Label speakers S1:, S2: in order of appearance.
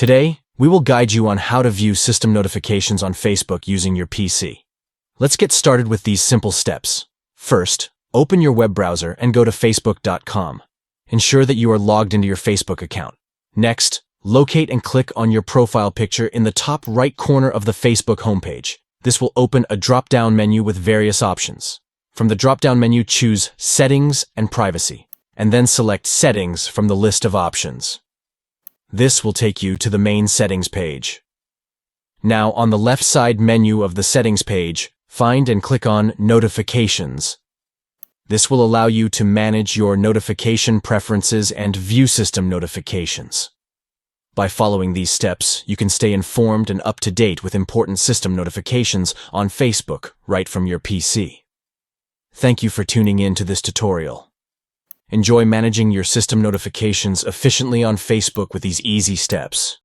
S1: Today, we will guide you on how to view system notifications on Facebook using your PC. Let's get started with these simple steps. First, open your web browser and go to facebook.com. Ensure that you are logged into your Facebook account. Next, locate and click on your profile picture in the top right corner of the Facebook homepage. This will open a drop-down menu with various options. From the drop-down menu, choose Settings and Privacy, and then select Settings from the list of options. This will take you to the main settings page. Now, on the left side menu of the settings page, find and click on Notifications. This will allow you to manage your notification preferences and view system notifications. By following these steps, you can stay informed and up to date with important system notifications on Facebook right from your PC. Thank you for tuning in to this tutorial. Enjoy managing your system notifications efficiently on Facebook with these easy steps.